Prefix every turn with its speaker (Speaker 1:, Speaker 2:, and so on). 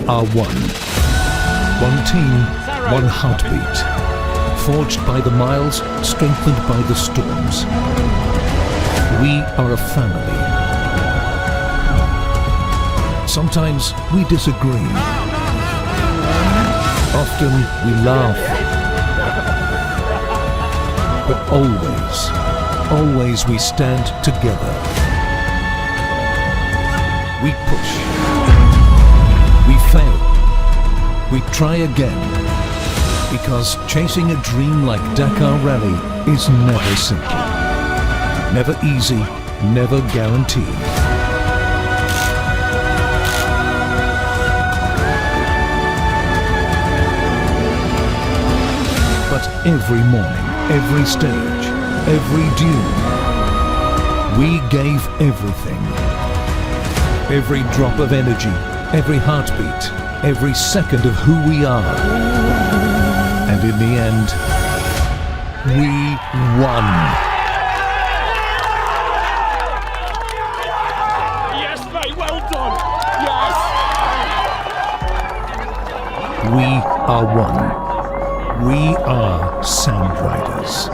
Speaker 1: are one. One team, one heartbeat. Forged by the miles, strengthened by the storms. We are a family. Sometimes we disagree. Often we laugh. But always we stand together. We push. We fail. We try again. Because chasing a dream like Dakar Rally is never simple. Never easy, never guaranteed. But every morning, every stage, every dune, we gave everything. Every drop of energy, every heartbeat, every second of who we are. And in the end, we won.
Speaker 2: Yes, mate, well done. Yes.
Speaker 1: We are one. We are Sandriders.